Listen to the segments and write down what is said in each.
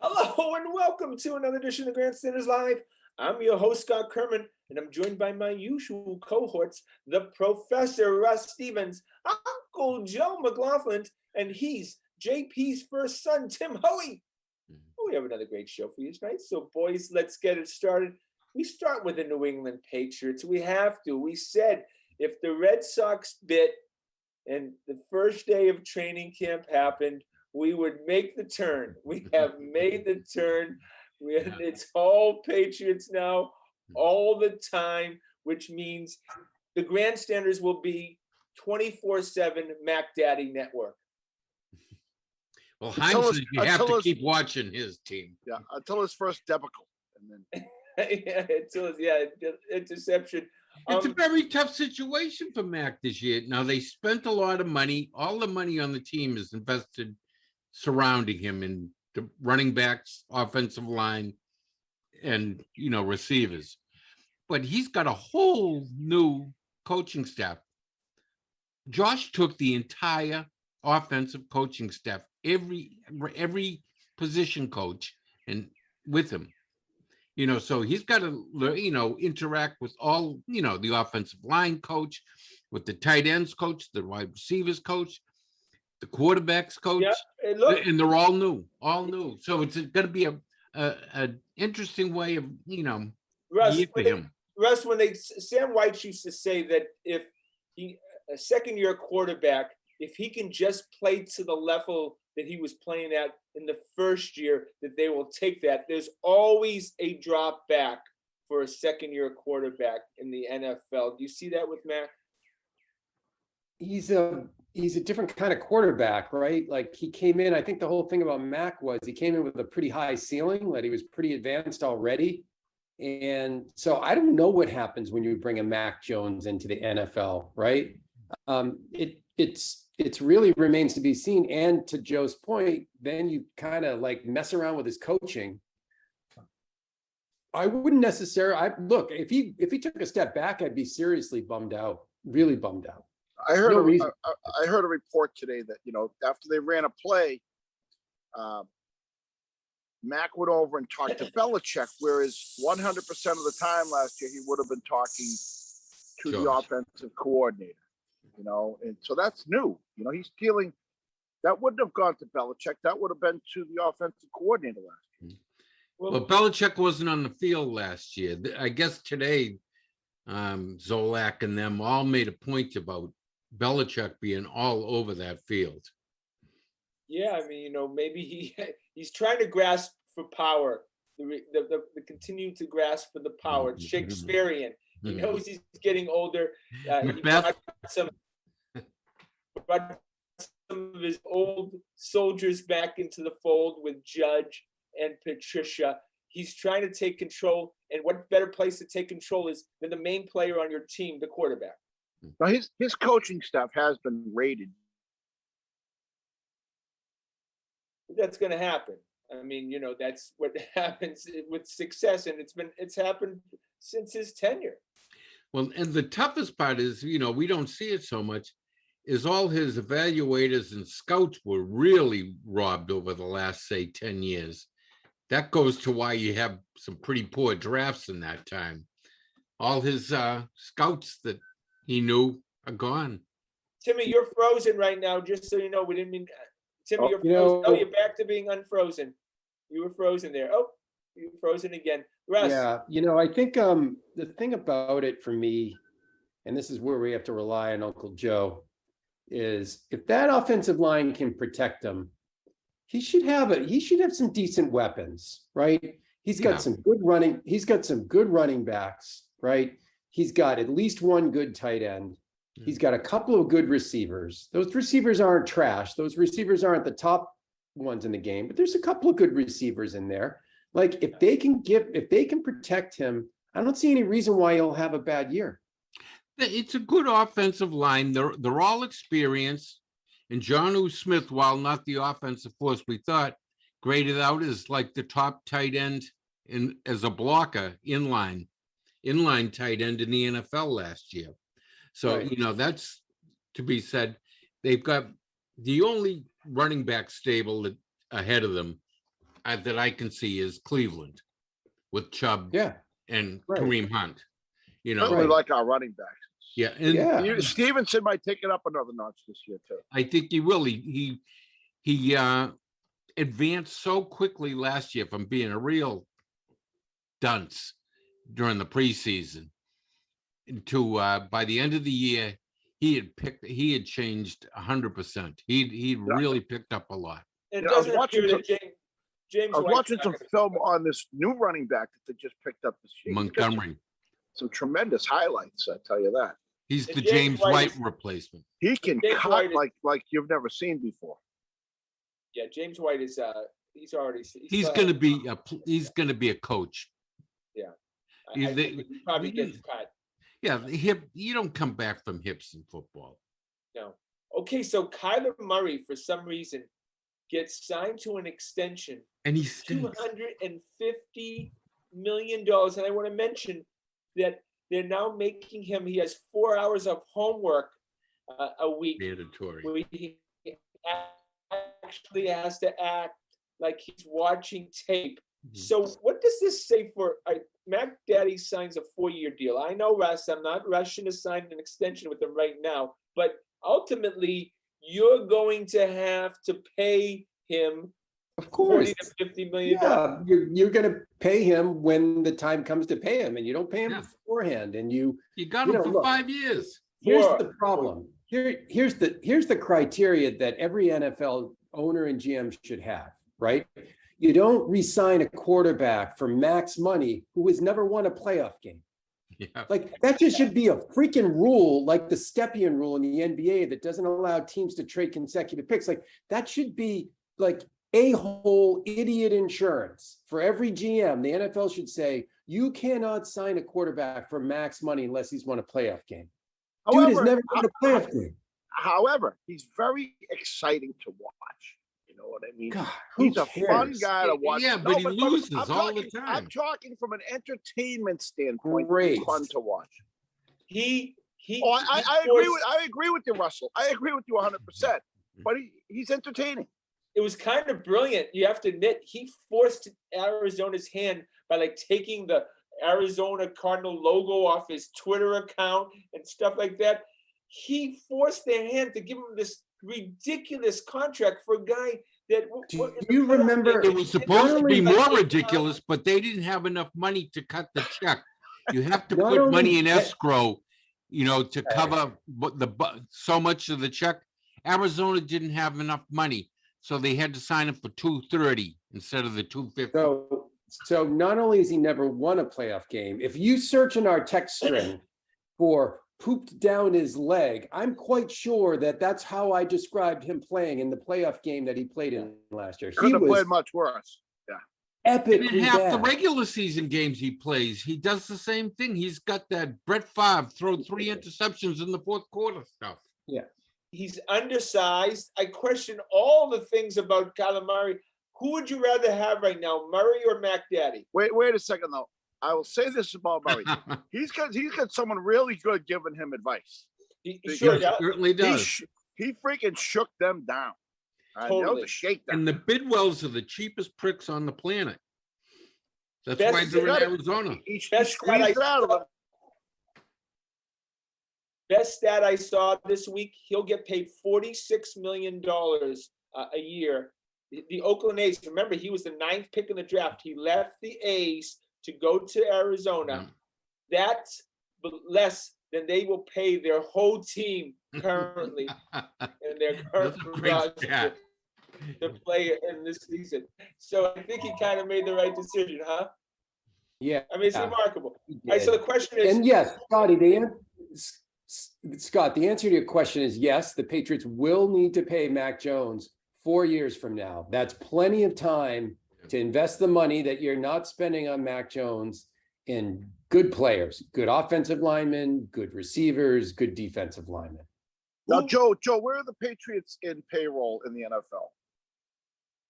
Hello and welcome to another edition of Grandstanders Live. I'm your host, Scott Kerman, and I'm joined by my usual cohorts, the Professor Russ Stevens, Uncle Joe McLaughlin, and he's JP's first son, Tim Hoey. We have another great show for you tonight. So, boys, let's get it started. We start with the New England Patriots. We have to. We said if the Red Sox bit and the first day of training camp happened, we would make the turn. We have made the turn. It's all Patriots now, all the time, which means the Grandstanders will be 24/7 Mac Daddy Network. Well, Heinz, you have to keep watching his team. Yeah, until his first debacle. And then interception. It's a very tough situation for Mac this year. Now, they spent a lot of money. All the money on the team is invested surrounding him in the running backs, offensive line, and, receivers. But he's got a whole new coaching staff. Josh took the entire offensive coaching staff, every position coach, and with him. So he's got to, interact with all, the offensive line coach, with the tight ends coach, the wide receivers coach, the quarterbacks coach, and they're all new. So it's going to be a interesting way of, Russ, for him. Russ, Sam White used to say that if a second-year quarterback, if he can just play to the level that he was playing at in the first year, that they will take that. There's always a drop back for a second-year quarterback in the NFL. Do you see that with Mac? He's a different kind of quarterback, right? Like he came in, I think the whole thing about Mac was he came in with a pretty high ceiling, that he was pretty advanced already. And so I don't know what happens when you bring a Mac Jones into the NFL, right? It's really remains to be seen. And to Joe's point, then you kind of like mess around with his coaching. I wouldn't necessarily, look, if he took a step back, I'd be seriously bummed out, really bummed out. I heard a report today that, after they ran a play, Mac went over and talked to Belichick, whereas 100% of the time last year, he would have been talking to the offensive coordinator, and so that's new. He's feeling that wouldn't have gone to Belichick. That would have been to the offensive coordinator last year. Well, Belichick wasn't on the field last year. I guess today, Zolak and them all made a point about Belichick being all over that field. Yeah, I mean, maybe he's trying to grasp for power, the continue to grasp for the power. It's Shakespearean. He knows he's getting older. He Macbeth. brought some of his old soldiers back into the fold with Judge and Patricia. He's trying to take control, and what better place to take control is than the main player on your team, the quarterback. Now his coaching staff has been rated. That's going to happen. I mean, that's what happens with success, and it's happened since his tenure. Well, and the toughest part is, we don't see it so much, is all his evaluators and scouts were really robbed over the last, say, 10 years. That goes to why you have some pretty poor drafts in that time. All his scouts that he knew are gone. Timmy, you're frozen right now, just so you know. We didn't mean... Timmy, you're frozen. Oh, you're back to being unfrozen. You were frozen there. Oh, you're frozen again. Russ. Yeah, I think the thing about it for me, and this is where we have to rely on Uncle Joe, is if that offensive line can protect him, he should have some decent weapons, right? He's got some good running backs, right? He's got at least one good tight end. He's got a couple of good receivers. Those receivers aren't trash. Those receivers aren't the top ones in the game, but there's a couple of good receivers in there. Like if they can protect him, I don't see any reason why he'll have a bad year. It's a good offensive line. They're all experienced. And Jonnu Smith, while not the offensive force we thought, graded out as like the top tight end as a blocker inline tight end in the NFL last year. So, right. That's to be said. They've got the only running back stable ahead of them that I can see is Cleveland with Chubb and Kareem Hunt. We like our running backs. Yeah. And Stevenson might take it up another notch this year, too. I think he will. He advanced so quickly last year from being a real dunce during the preseason to by the end of the year, he had changed 100%. He'd really picked up a lot. I was watching some film on this new running back that they just picked up this year. Montgomery. Some tremendous highlights, I tell you that. He's the James White replacement. He can cut like you've never seen before. Yeah, James White is he's going to be a coach. Yeah. I think he probably gets cut. Yeah, you don't come back from hips in football. No. Okay, so Kyla Murray, for some reason, gets signed to an extension. And he's $250 million. And I want to mention that they're now making him, he has 4 hours of homework a week. Mandatory. Where he actually has to act like he's watching tape. Mm-hmm. So what does this say for Mac Daddy signs a 4-year deal? I know, Russ, I'm not rushing to sign an extension with him right now, but ultimately you're going to have to pay him, of course, $40 to $50 million. Yeah, you're going to pay him when the time comes to pay him, and you don't pay him beforehand. And you got him for 5 years. Here's the problem. Here's the criteria that every NFL owner and GM should have, right? You don't re-sign a quarterback for max money who has never won a playoff game. Yeah. Like that just should be a freaking rule, like the Stepien rule in the NBA that doesn't allow teams to trade consecutive picks. Like that should be like a-hole idiot insurance for every GM. The NFL should say, you cannot sign a quarterback for max money unless he's won a playoff game. Dude has never won a playoff game. However, he's very exciting to watch. You know what I mean? God, he's a fun guy to watch. Yeah, but he loses all the time. I'm talking from an entertainment standpoint. Great. He's fun to watch. I agree with you, Russell. I agree with you 100%. But he's entertaining. It was kind of brilliant. You have to admit, he forced Arizona's hand by like taking the Arizona Cardinal logo off his Twitter account and stuff like that. He forced their hand to give him this ridiculous contract for a guy that. Do you remember? It was supposed to be more ridiculous, but they didn't have enough money to cut the check. You have to put money in escrow, to cover so much of the check. Arizona didn't have enough money, so they had to sign him for $230 instead of the $250. So not only has he never won a playoff game, if you search in our text string for pooped down his leg, I'm quite sure that that's how I described him playing in the playoff game that he played in last year. Couldn't He have was played much worse. And in epically half the bad. regular season games he plays, he does the same thing. He's got that Brett Favre throw 3 interceptions in the fourth quarter stuff. Yeah. He's undersized. I question all the things about Kyla Murray. Who would you rather have right now, Murray or Mac Daddy? Wait a second though. I will say this about Murray. He's got someone really good giving him advice. He He sure He does. certainly does. He freaking shook them down. That Totally. was a shakedown. And the Bidwells are the cheapest pricks on the planet. That's Best why they're in got it. Arizona. He Best squeezed stat it out of them. Best stat I saw this week, he'll get paid $46 million a year. The Oakland A's, remember, he was the 9th pick in the draft. He left the A's to go to Arizona. That's less than they will pay their whole team currently in their current That's a great roster stat. to play in this season. So I think he kind of made the right decision, huh? Yeah. I mean, it's Yeah. remarkable. he All right, so did. the question is, And yes, Scott, the answer to your question is yes, the Patriots will need to pay Mac Jones 4 years from now. That's plenty of time to invest the money that you're not spending on Mac Jones in good players, good offensive linemen, good receivers, good defensive linemen. Now, Joe, where are the Patriots in payroll in the NFL?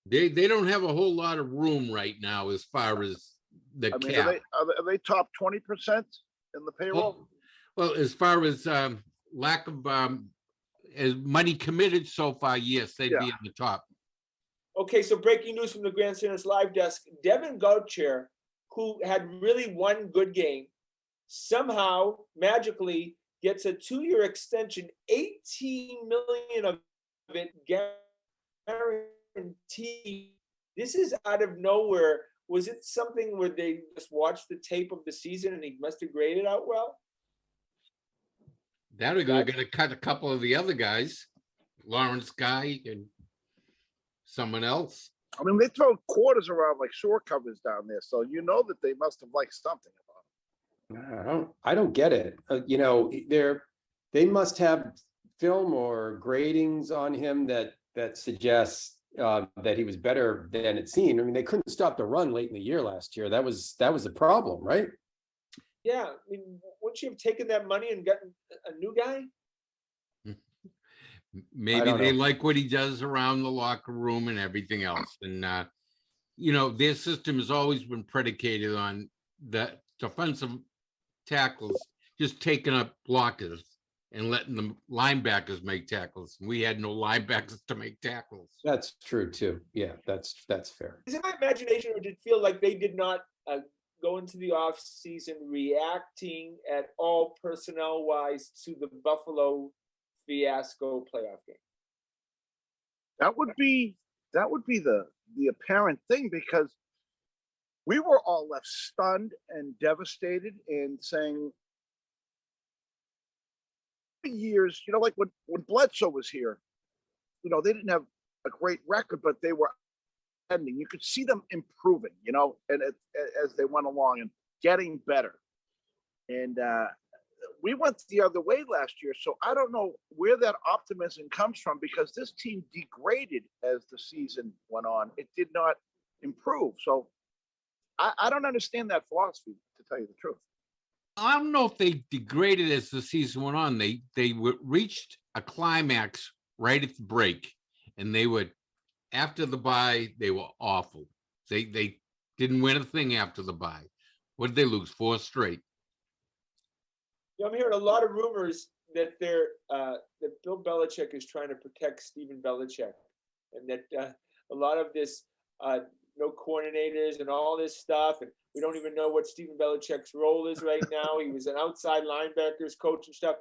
They don't have a whole lot of room right now as far as the I mean, cap. are they top 20% in the payroll? Well, as far as lack of as money committed so far, yes, they'd be Yeah. at the top. okay, so breaking news from the Grandstanders live desk. Devin Garcher, who had really one good game, somehow magically gets a 2-year extension, $18 million of it guaranteed. This is out of nowhere. Was it something where they just watched the tape of the season and he must have graded out well? They're going to cut a couple of the other guys, Lawrence Guy and someone else. I mean, they throw quarters around like shore covers down there, so you know that they must have liked something about it. I don't get it. They must have film or gradings on him that suggests that he was better than it seemed. I mean, they couldn't stop the run late in the year last year. That was the problem, right? Yeah, I mean, wouldn't you have taken that money and gotten a new guy? Maybe don't they know. like what he does around the locker room and everything else. And, their system has always been predicated on the defensive tackles just taking up blockers and letting the linebackers make tackles. We had no linebackers to make tackles. That's true too. Yeah, that's fair. Is it my imagination, or did it feel like they did not go into the off season reacting at all personnel wise to the Buffalo fiasco playoff game? That would be the apparent thing, because we were all left stunned and devastated and saying, years, like when Bledsoe was here, they didn't have a great record, but they were ending. You could see them improving, and as they went along and getting better. And we went the other way last year, so I don't know where that optimism comes from, because this team degraded as the season went on. It did not improve. So I don't understand that philosophy, to tell you the truth. I don't know if they degraded as the season went on. They reached a climax right at the break, and they would, after the bye, they were awful. They didn't win a thing after the bye. What did they lose? 4 straight. I'm hearing a lot of rumors that that Bill Belichick is trying to protect Stephen Belichick, and that a lot of this no coordinators and all this stuff, and we don't even know what Stephen Belichick's role is right now. He was an outside linebackers coach and stuff.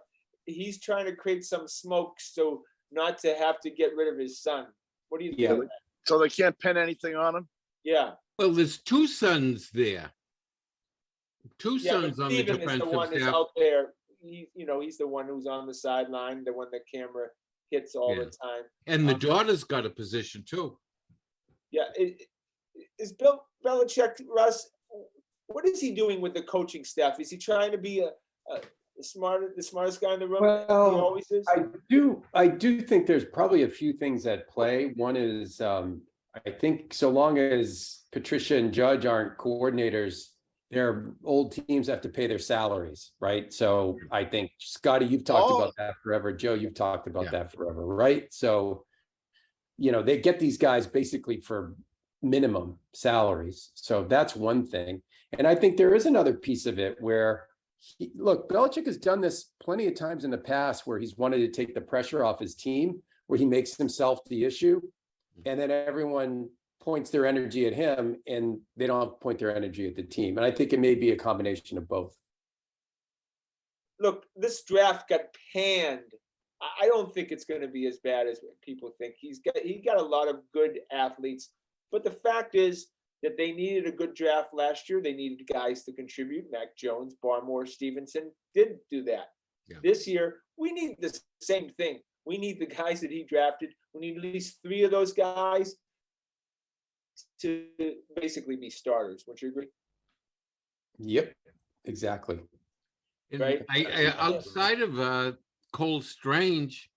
He's trying to create some smoke so not to have to get rid of his son. What do you think? Yeah. of that? So they can't pin anything on him? Yeah. Well, there's 2 sons there. 2 Yeah, sons but on the Stephen is the defensive one that's staff. out there. He's the one who's on the sideline, the one the camera hits all Yeah. the time. And the daughter's got a position too. Yeah. Is Bill Belichick, Russ, what is he doing with the coaching staff? Is he trying to be the smartest guy in the room? He Well, always is. I do think there's probably a few things at play. One is, I think so long as Patricia and Judge aren't coordinators, their old teams have to pay their salaries, right? So I think, Scotty, you've talked about that forever. Joe, you've talked about that forever, right? So, they get these guys basically for minimum salaries. So that's one thing. And I think there is another piece of it where, look, Belichick has done this plenty of times in the past where he's wanted to take the pressure off his team, where he makes himself the issue, and then everyone points their energy at him and they don't point their energy at the team. And I think it may be a combination of both. Look, this draft got panned. I don't think it's going to be as bad as people think. He got a lot of good athletes, but the fact is that they needed a good draft last year. They needed guys to contribute. Mac Jones, Barmore, Stevenson did do that. Yeah. This year, we need the same thing. We need the guys that he drafted. We need at least 3 of those guys to basically be starters. Would you agree? Yep, exactly. Right. I outside of Cole Strange,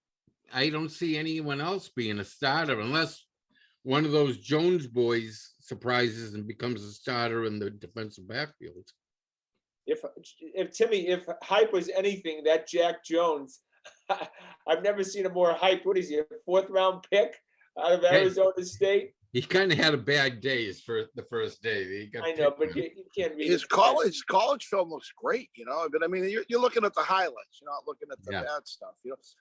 I don't see anyone else being a starter unless one of those Jones boys surprises and becomes a starter in the defensive backfield. If Timmy, if hype was anything, that Jack Jones, I've never seen a more hype. What is he, a 4th round pick out of Arizona State? He kind of had a bad day for the first day. I know, but you can't read his college film looks great, But I mean, you're looking at the highlights. You're not looking at the bad stuff,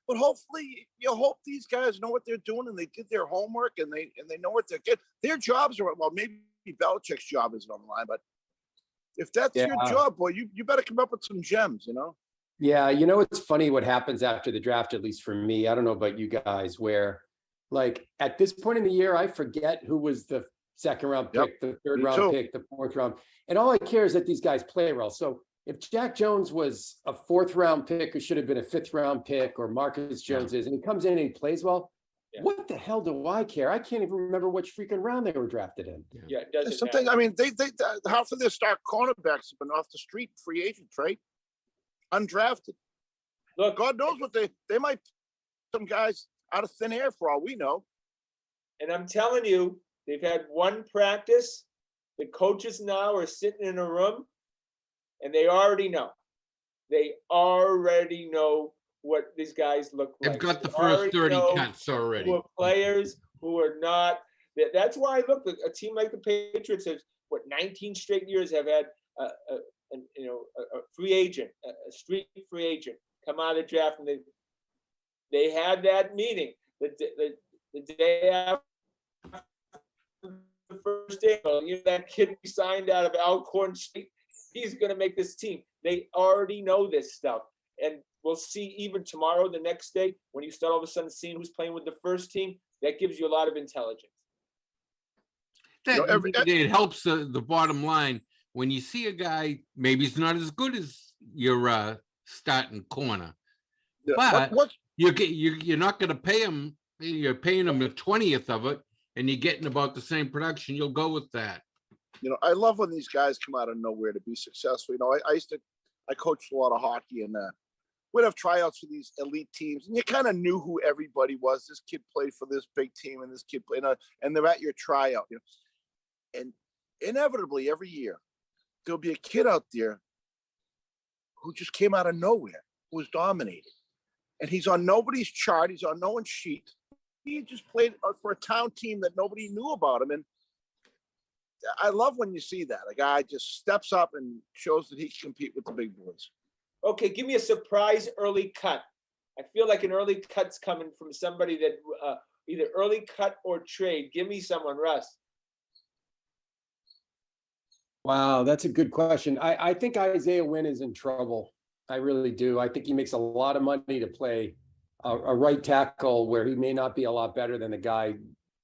But hopefully, you hope these guys know what they're doing and they did their homework and they know what they're getting. Their jobs are, well, maybe Belichick's job isn't on the line, but if that's your job, boy, you better come up with some gems, Yeah, it's funny what happens after the draft, at least for me. I don't know about you guys, where like at this point in the year, I forget who was the 2nd round pick, the 3rd round pick, the 4th round. And all I care is that these guys play well. So if Jack Jones was a 4th round pick, or should have been a 5th round pick, or Marcus Jones is, and he comes in and he plays well, what the hell do I care? I can't even remember which freaking round they were drafted in. Yeah, it doesn't something. matter. I mean, they half of their star cornerbacks have been off the street, free agents, right? Undrafted. Look, God knows what they might, some guys out of thin air for all we know. And I'm telling you, they've had one practice. The coaches now are sitting in a room and they already know. They already know what these guys look like. They've got the first 30 cuts already. Who are players, who are not. That's why, look, a team like the Patriots has, 19 straight years have had a free agent, a street free agent come out of the draft, and they had that meeting the day after the first day. That kid we signed out of Alcorn Street, he's going to make this team. They already know this stuff, and we'll see even tomorrow, the next day, when you start all of a sudden seeing who's playing with the first team. That gives you a lot of intelligence. It helps the bottom line when you see a guy. Maybe he's not as good as your starting corner, but you're not going to pay him. You're paying him the 20th of it, and you're getting about the same production. You'll go with that. I love when these guys come out of nowhere to be successful. I coached a lot of hockey, and we'd have tryouts for these elite teams, and you kind of knew who everybody was. This kid played for this big team, and this kid played, and they're at your tryout. And inevitably, every year, there'll be a kid out there who just came out of nowhere, who was dominated. And he's on nobody's chart. He's on no one's sheet. He just played for a town team that nobody knew about him. And I love when you see that. A guy just steps up and shows that he can compete with the big boys. Okay, give me a surprise early cut. I feel like an early cut's coming from somebody that either early cut or trade. Give me someone, Russ. Wow, that's a good question. I think Isaiah Wynn is in trouble. I really do. I think he makes a lot of money to play a right tackle where he may not be a lot better than the guy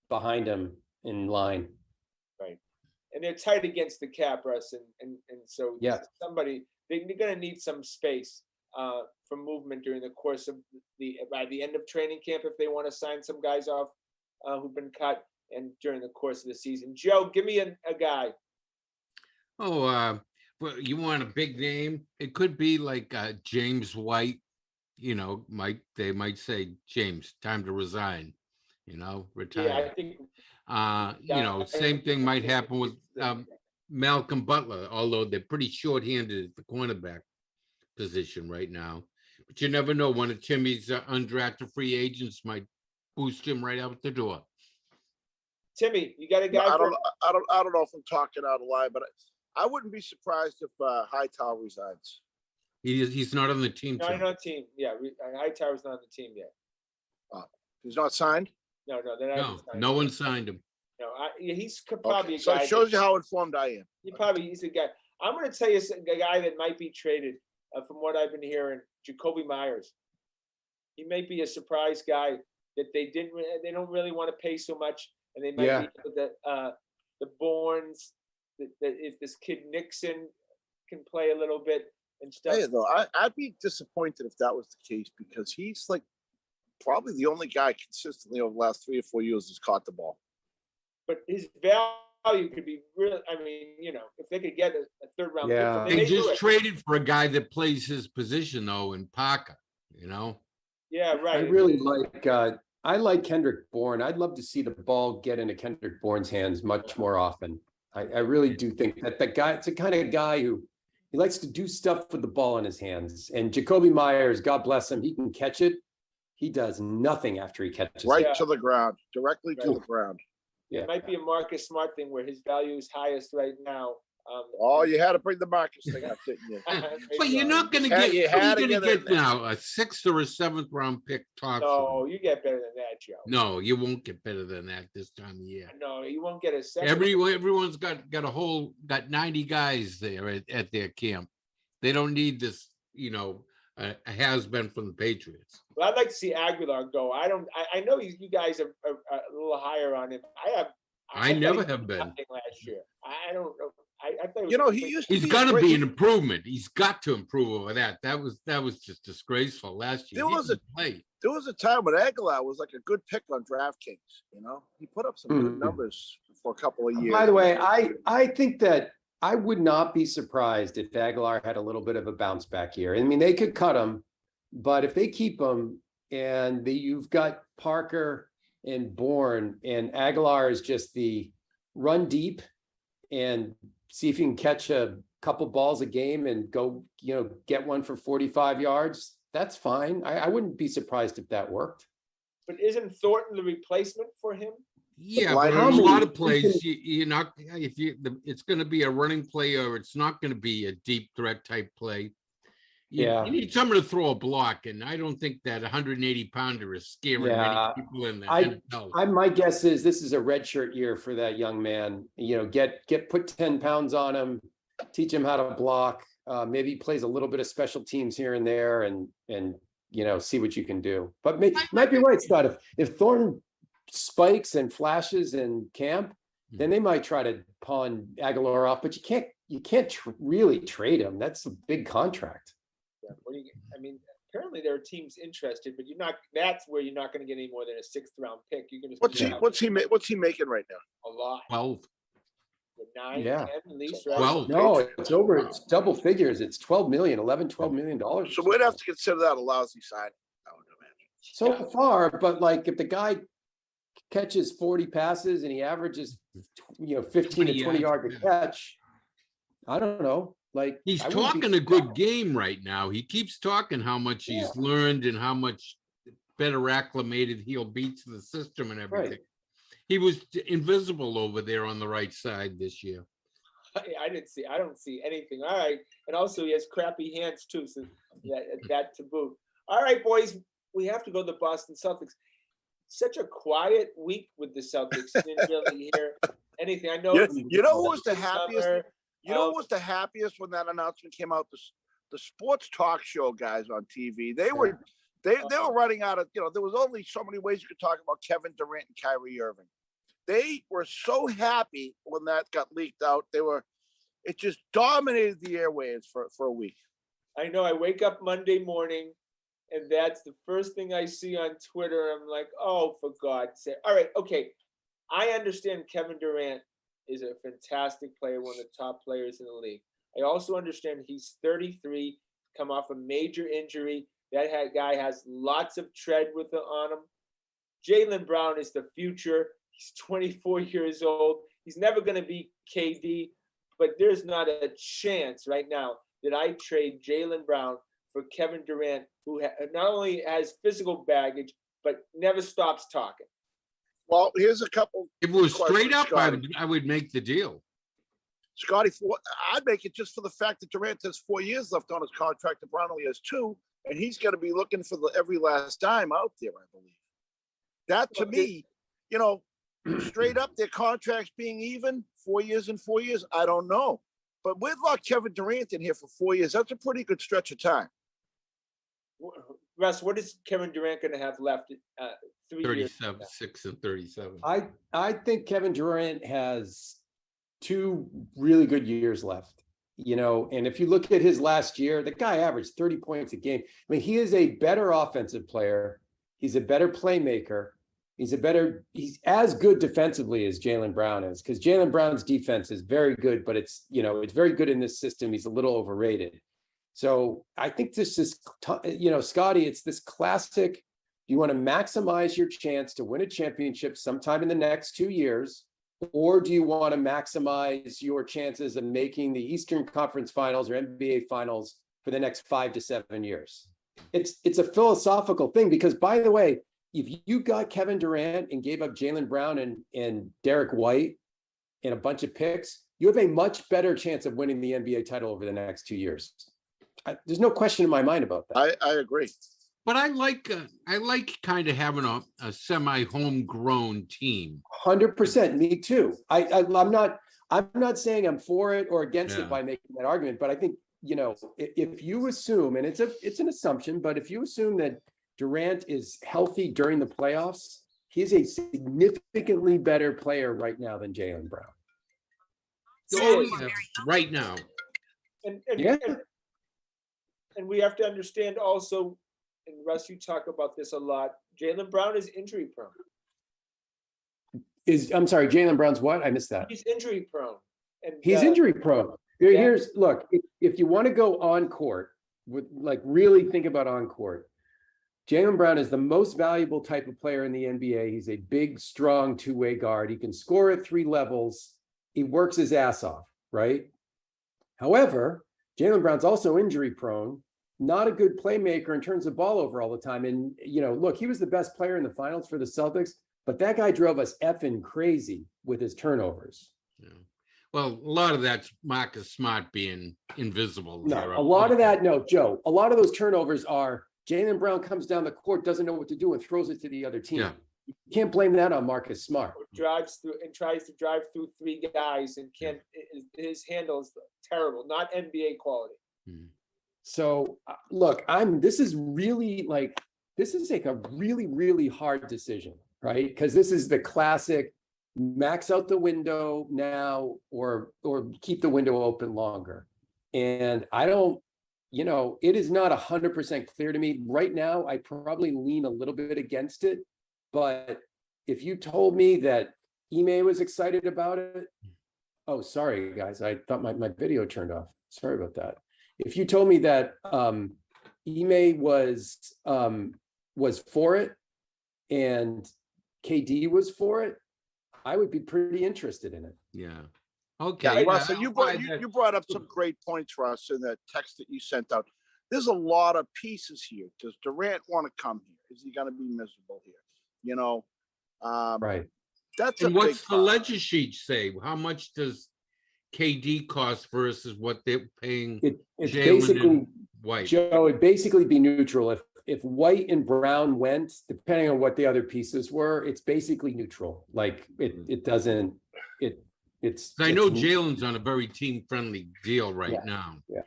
behind him in line. Right. And they're tight against the cap, Russ. And so somebody, they're going to need some space for movement during the course of by the end of training camp if they want to sign some guys off who've been cut, and during the course of the season. Joe, give me a guy. Well, you want a big name? It could be like James White. They might say, James, time to resign. Yeah, Retire. I think. Same thing might happen with Malcolm Butler, although they're pretty short-handed at the cornerback position right now. But you never know, one of Timmy's undrafted free agents might boost him right out the door. Timmy, you got a guy? I don't know if I'm talking out of line, but I wouldn't be surprised if Hightower resigns. He's not on the team. No, not team. Yeah, Hightower's not on the team yet. He's not signed? No, they're not. No one signed him. No, he's probably a guy. So it shows you how informed I am. He's a guy. I'm going to tell you a guy that might be traded. From what I've been hearing, Jacoby Myers. He may be a surprise guy that they don't really want to pay so much, and they might be the Borns. That if this kid Nixon can play a little bit and stuff. Hey, though, I'd be disappointed if that was the case, because he's like probably the only guy consistently over the last 3 or 4 years who's caught the ball. But his value could be really. I mean, if they could get a third round. Yeah. They just traded for a guy that plays his position though in Parker. Yeah, right. I really like Kendrick Bourne. I'd love to see the ball get into Kendrick Bourne's hands much more often. I really do think that guy, it's the kind of guy who he likes to do stuff with the ball in his hands. And Jacoby Myers, God bless him, he can catch it. He does nothing after he catches it. To the ground, directly to the ground. Yeah. It might be a Marcus Smart thing where his value is highest right now. You had to bring the Marcus thing up, didn't you? But you're not going to get. You're going to get now a 6th or a 7th round pick. No, you get better than that, Joe. No, you won't get better than that this time of year. No, you won't get a 2nd. Everyone's got 90 guys there at their camp. They don't need this, a has-been from the Patriots. Well, I'd like to see Aguilar go. I know you guys are a little higher on him. I never have been. Last year, I don't know. I thought he's got to be an improvement. He's got to improve over that. That was just disgraceful last year. There was a time when Aguilar was like a good pick on DraftKings. He put up some good numbers for a couple of years. By the way, I think that I would not be surprised if Aguilar had a little bit of a bounce back year. I mean, they could cut him, but if they keep him and you've got Parker and Bourne, and Aguilar is just the run deep and see if you can catch a couple balls a game and go, get one for 45 yards. That's fine. I wouldn't be surprised if that worked. But isn't Thornton the replacement for him? Yeah, but in a lot of plays, you're not. It's going to be a running play, or it's not going to be a deep threat type play. You need someone to throw a block, and I don't think that 180-pounder is scaring many people in that. My guess is this is a redshirt year for that young man. Put 10 pounds on him, teach him how to block. Maybe he plays a little bit of special teams here and there, and see what you can do. But might be right, Scott. If Thornton spikes and flashes in camp, then they might try to pawn Aguilar off. But you can't really trade him. That's a big contract. Yeah, apparently there are teams interested, but that's where you're not going to get any more than a 6th round pick. You're going to what's he making right now? A lot. 12. 9, 10 at least, right? 12. No, it's double figures. It's $12 million. $12 million. So we'd have to consider that a lousy sign, I would imagine. So far, but like if the guy catches 40 passes and he averages 15 to 20 yards a catch, I don't know. Like he's talking a good game right now. He keeps talking how much he's learned and how much better acclimated he'll be to the system and everything. Right. He was invisible over there on the right side this year. I don't see anything. All right. And also he has crappy hands too. So that to boot. All right, boys, we have to go to the Boston Celtics. Such a quiet week with the Celtics. Didn't really hear anything. I know. You know who was the happiest? Who was the happiest when that announcement came out? The sports talk show guys on TV. They were running out of, there was only so many ways you could talk about Kevin Durant and Kyrie Irving. They were so happy when that got leaked out. It just dominated the airwaves for a week. I know. I wake up Monday morning and that's the first thing I see on Twitter. I'm like, oh, for God's sake. All right. Okay. I understand Kevin Durant is a fantastic player, one of the top players in the league. I also understand he's 33, come off a major injury. That guy has lots of tread on him. Jaylen Brown is the future. He's 24 years old. He's never going to be KD, but there's not a chance right now that I trade Jaylen Brown for Kevin Durant, who not only has physical baggage, but never stops talking. Well, here's a couple. If it was questions, straight up, Scotty. I would make the deal. Scotty, I'd make it just for the fact that Durant has 4 years left on his contract, and Brown only has 2, and he's going to be looking for every last dime out there, I believe. That, to me, straight up, their contracts being even, 4 years and 4 years, I don't know. But we've locked Kevin Durant in here for 4 years. That's a pretty good stretch of time. Russ, what is Kevin Durant going to have left? 3 years. 37, 6 and 37. I think Kevin Durant has 2 really good years left, and if you look at his last year, the guy averaged 30 points a game. I mean, he is a better offensive player. He's a better playmaker. He's as good defensively as Jaylen Brown is, because Jaylen Brown's defense is very good, but it's very good in this system. He's a little overrated. So I think this is, Scotty, it's this classic, you want to maximize your chance to win a championship sometime in the next 2 years, or do you want to maximize your chances of making the Eastern Conference Finals or NBA Finals for the next 5 to 7 years? It's a philosophical thing, because, by the way, if you got Kevin Durant and gave up Jaylen Brown and Derek White and a bunch of picks, you have a much better chance of winning the NBA title over the next 2 years. There's no question in my mind about that. I agree. But I like kind of having a semi homegrown team. 100%, me too. I'm not saying I'm for it or against it by making that argument, but I think, if you assume, and it's an assumption, but if you assume that Durant is healthy during the playoffs, he's a significantly better player right now than Jaylen Brown. Right now. And we have to understand also, and Russ, you talk about this a lot, Jaylen Brown is injury prone. I'm sorry, Jaylen Brown's what? I missed that. He's injury prone. And he's injury prone. Look, if you want to go on court, really think about on court, Jaylen Brown is the most valuable type of player in the NBA. He's a big, strong two-way guard. He can score at 3 levels. He works his ass off, right? However, Jaylen Brown's also injury prone, not a good playmaker in terms of ball over all the time. And, look, he was the best player in the finals for the Celtics, but that guy drove us effing crazy with his turnovers. Yeah. Well, a lot of that's Marcus Smart being invisible. No, a lot of that, no, Joe, a lot of those turnovers are Jaylen Brown comes down the court, doesn't know what to do, and throws it to the other team. Yeah. You can't blame that on Marcus Smart. Drives through and tries to drive through 3 guys and can't. His handle is terrible, not NBA quality. So look, this is like a really, really hard decision, right? Because this is the classic max out the window now or keep the window open longer. And I don't, it is not 100% clear to me right now. I probably lean a little bit against it, but if you told me that Ime was excited about it, oh, sorry guys, I thought my video turned off. Sorry about that. If you told me that Ime was for it and KD was for it, I would be pretty interested in it. Yeah. Okay. Russ, so you brought up some great points, Russ, in that text that you sent out. There's a lot of pieces here. Does Durant want to come here? Is he going to be miserable here? Right. That's and what's the ledger sheet say? How much does KD cost versus what they're paying? It's Jaylen basically White. Joe. It'd basically be neutral if White and Brown went, depending on what the other pieces were. It's basically neutral. Like it doesn't. It's. I know Jaylen's on a very team-friendly deal right now. Yeah.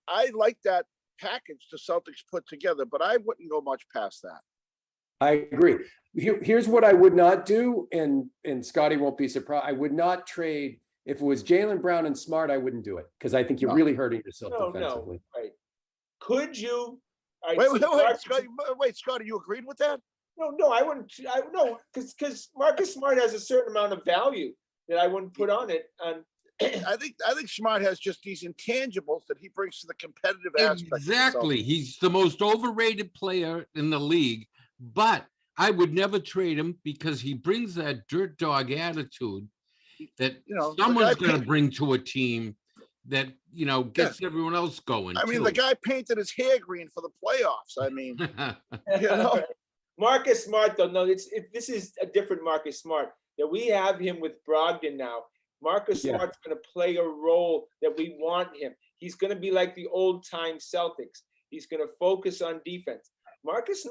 I like that package the Celtics put together, but I wouldn't go much past that. I agree. Here's what I would not do, and Scotty won't be surprised. I would not trade if it was Jaylen Brown and Smart. I wouldn't do it because I think you're really hurting yourself defensively. No, right? Could you? Wait, Scotty, you agreed with that? No, I wouldn't. No, because Marcus Smart has a certain amount of value. that I wouldn't put on it. I think Smart has just these intangibles that he brings to the competitive aspect. Exactly. He's the most overrated player in the league, but I would never trade him because he brings that dirt dog attitude that someone's going to bring to a team that, gets everyone else going. I mean, the guy painted his hair green for the playoffs. I mean, Marcus Smart, though, no, this is a different Marcus Smart. That we have him with Brogdon now. Marcus Smart's going to play a role that we want him. He's going to be like the old-time Celtics. He's going to focus on defense. Marcus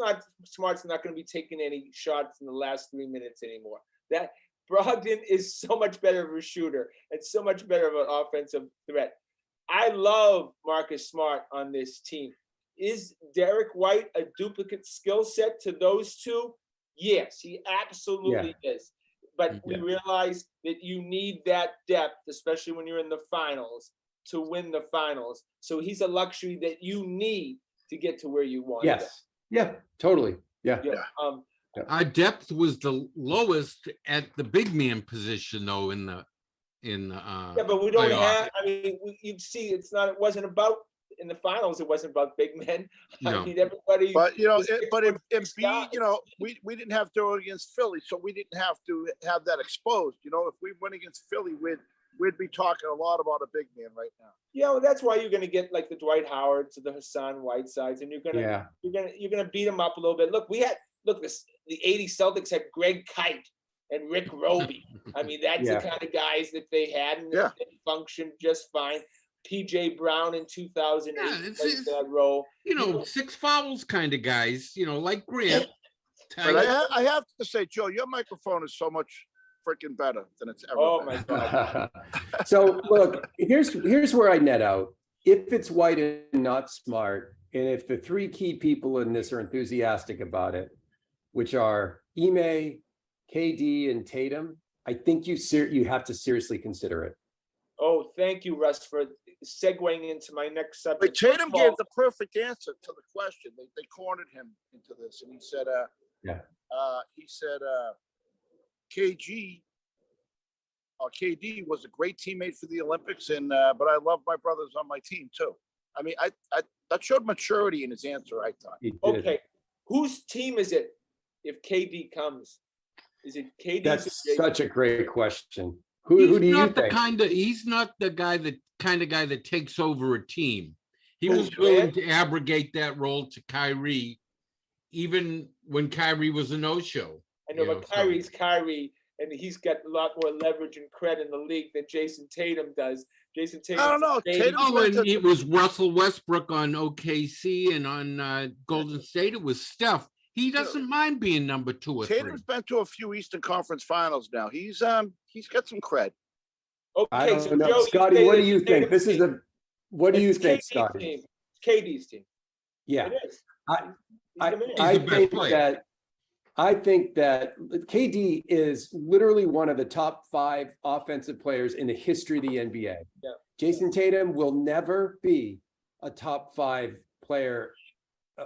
Smart's not going to be taking any shots in the last 3 minutes anymore. That Brogdon is so much better of a shooter and so much better of an offensive threat. I love Marcus Smart on this team. Is Derek White a duplicate skill set to those two? Yes, he absolutely is. But we realize that you need that depth, especially when you're in the finals, to win the finals. So he's a luxury that you need to get to where you want. Yes. Yeah, totally. Yeah. Our depth was the lowest at the big man position, though, in the but we don't playoff. have. I mean, you see, it wasn't about in the finals. It wasn't about big men. No. I mean, everybody. But Embiid, we didn't have to go against Philly, so we didn't have to have that exposed. If we went against Philly, we'd be talking a lot about a big man right now. Yeah, well, that's why you're going to get like the Dwight Howards, the Hassan Whitesides, and you're going to beat them up a little bit. Look, the '80 Celtics had Greg Kite and Rick Roby. I mean, that's the kind of guys that they had, and they functioned just fine. PJ Brown in 2008 played that role. 6 fouls kind of guys, like Grant. But I have to say, Joe, your microphone is so much freaking better than it's ever been. My God. So look, here's where I net out. If it's White and not Smart, and if the 3 key people in this are enthusiastic about it, which are Ime, KD, and Tatum, I think you have to seriously consider it. Oh, thank you, Russ, for segueing into my next subject. But Tatum gave the perfect answer to the question. They cornered him into this, and he said, KD was a great teammate for the Olympics, and but I love my brothers on my team too. I mean, I that showed maturity in his answer, I thought. Okay, whose team is it if KD comes? Is it KD? That's such a great question. Who do you think? He's not the guy that takes over a team. He was willing to abrogate that role to Kyrie, even when Kyrie was a no-show. I know, but Kyrie's Kyrie, and he's got a lot more leverage and cred in the league than Jason Tatum does. Jason Tatum. I don't know. And it was Russell Westbrook on OKC, and on Golden State it was Steph. He doesn't mind being number 2 or 3. Tatum's been to a few Eastern Conference Finals now. He's got some cred. Okay, I don't so know. Joe, Scotty, what do you think? What do you think, Scotty? KD's team. Yeah. It is. I think that KD is literally one of the top 5 offensive players in the history of the NBA. Yeah. Jason Tatum will never be a top 5 player,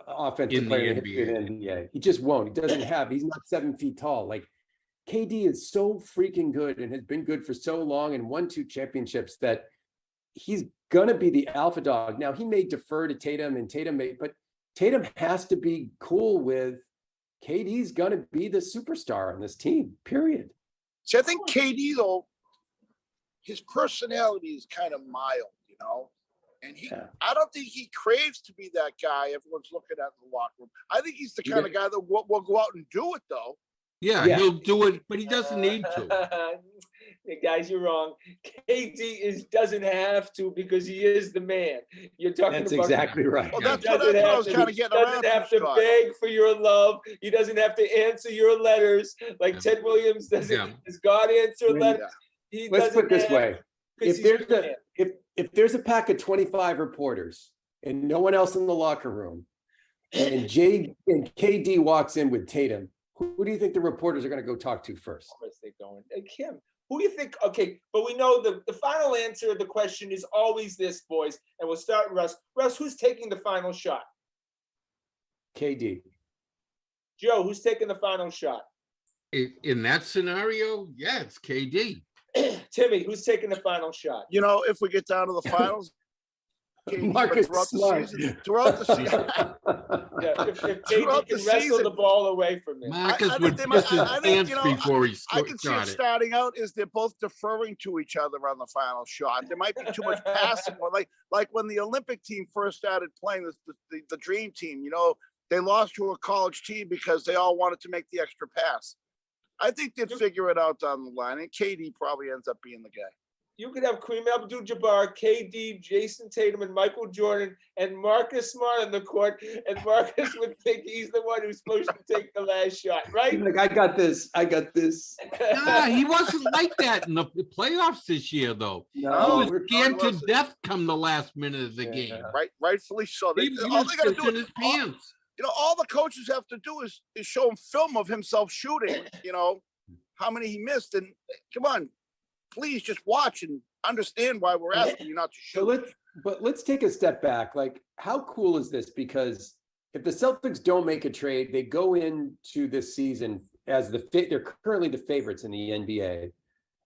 offensive player in the history of the NBA. He just won't. He's not 7 feet tall. Like, KD is so freaking good and has been good for so long and won 2 championships that he's gonna be the alpha dog. Now, he may defer to Tatum, and but Tatum has to be cool with KD's gonna be the superstar on this team, period. See, I think KD, though, his personality is kind of mild, and I don't think he craves to be that guy everyone's looking at in the locker room. I think he's the kind of guy that will go out and do it, though. Yeah, he'll do it, but he doesn't need to. Guys, you're wrong. KD doesn't have to because he is the man. You're talking That's about exactly right. Well, that's what I was kind of getting around. He doesn't have to beg for your love. He doesn't have to answer your letters like Ted Williams doesn't. Does God answer letters? Let's put it this way: if there's a pack of 25 reporters and no one else in the locker room, and KD walks in with Tatum, who do you think the reporters are going to go talk to first? Of course they're going. Kim, who do you think? Okay, but we know the final answer of the question is always this, boys. And we'll start with Russ. Russ, who's taking the final shot? KD. Joe, who's taking the final shot? In that scenario, yeah, it's KD. Timmy, who's taking the final shot? You know, if we get down to the finals, KD, Marcus throughout Smart. throughout the season, Yeah, if KD Throughout can the wrestle season- the ball away from him. Marcus think would they might- piss his I think, pants you know, before he I can see it shot it. starting out is they're both deferring to each other on the final shot. There might be too much passing, or like when the Olympic team first started playing the dream team. You know, they lost to a college team because they all wanted to make the extra pass. I think they'd figure it out down the line, and KD probably ends up being the guy. You could have Kareem Abdul-Jabbar, KD, Jason Tatum, and Michael Jordan, and Marcus Smart on the court, and Marcus would think he's the one who's supposed to take the last shot, right? Like, I got this. Nah, he wasn't like that in the playoffs this year, though. No, He was scared to death come the last minute of the game. Rightfully so. He All was they got to do pissing is his pants. you know, all the coaches have to do is show him film of himself shooting, you know, how many he missed. And come on, please just watch and understand why we're asking you not to So shoot. let's take a step back. Like, how cool is this? Because if the Celtics don't make a trade, they go into this season as they're currently the favorites in the NBA,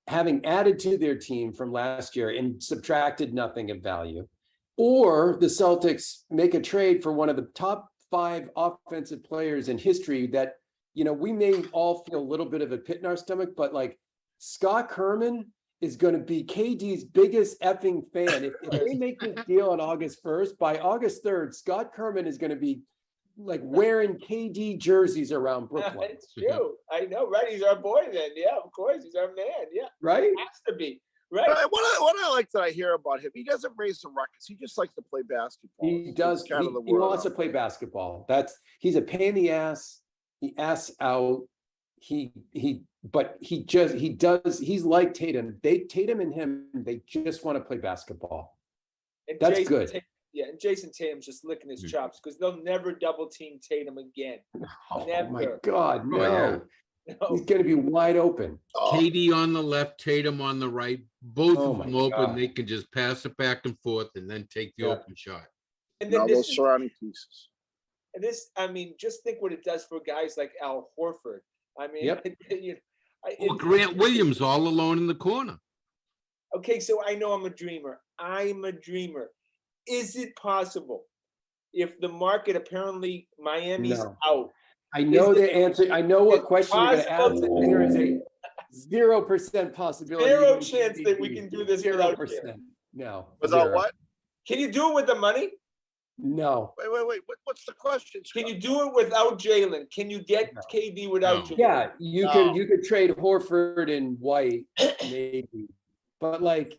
having added to their team from last year and subtracted nothing of value. Or the Celtics make a trade for one of the top 5 offensive players in history that, you know, we may all feel a little bit of a pit in our stomach, but like Scott Kerman is going to be KD's biggest effing fan. If they make this deal on August 1st, by August 3rd, Scott Kerman is going to be like wearing KD jerseys around Brooklyn. It's true. I know, right? He's our boy then. Yeah, of course. He's our man. Yeah. Right? Has to be. Right. What I like that I hear about him, he doesn't raise the ruckus. He just likes to play basketball. He does. It's kind of the He word wants to out play basketball. He's a pain in the ass. He asks out. But he's like Tatum. Tatum and him, they just want to play basketball. And That's Jason good. Yeah, and Jason Tatum's just licking his chops because they'll never double team Tatum again. Oh Never. my God, no. yeah. No. He's going to be wide open. Oh, KD on the left, Tatum on the right, both Oh of them my open. God. They can just pass it back and forth and then take the Yeah. open shot. And you then know, those surrounding pieces. I mean, just think what it does for guys like Al Horford. I mean, Yep. Oh, Grant Williams all alone in the corner. Okay, so I know I'm a dreamer. Is it possible if the market apparently Miami's No. out? I know Is the it- answer. I know what it's question you're going to ask. possible There is a 0% possibility. Zero you're gonna chance that we KD. can do this without 0%. No. Without zero. what? Can you do it with the money? No. Wait. What's the question? Can Scott? you do it without Jaylen? Can you get No. KD without No. Jaylen? Yeah, you No. could trade Horford and White, maybe. But like,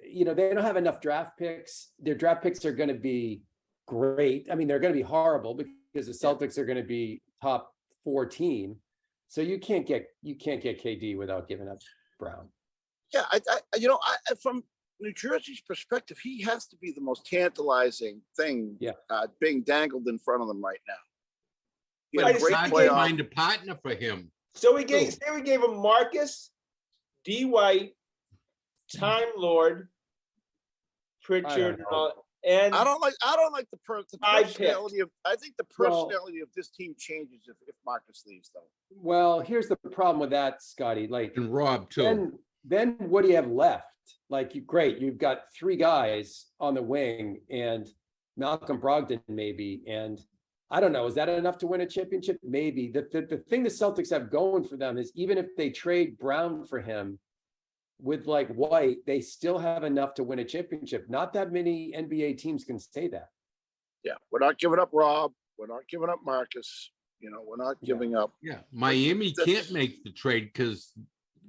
you know, they don't have enough draft picks. Their draft picks are going to be great. I mean, they're going to be horrible because the Celtics are going to be top 4 team. So you can't get KD without giving up Brown. Yeah, I from New Jersey's perspective, he has to be the most tantalizing thing being dangled in front of them right now. He had Right, a great it's Hard to playoff. find a partner for him. So we gave him Marcus, D. White, Time Lord, Pritchard, and I don't like the Five personality of. I think the Well- personality of this team changes if Marcus leaves, though. Well, here's the problem with that, Scotty. Like, And Rob, too. then what do you have left? Like, you've got 3 guys on the wing and Malcolm Brogdon maybe, and I don't know, is that enough to win a championship? Maybe. The thing the Celtics have going for them is even if they trade Brown for him with like White, they still have enough to win a championship. Not that many NBA teams can say that. Yeah, we're not giving up Rob. We're not giving up Marcus. You know, we're not giving up. Yeah, Miami can't make the trade because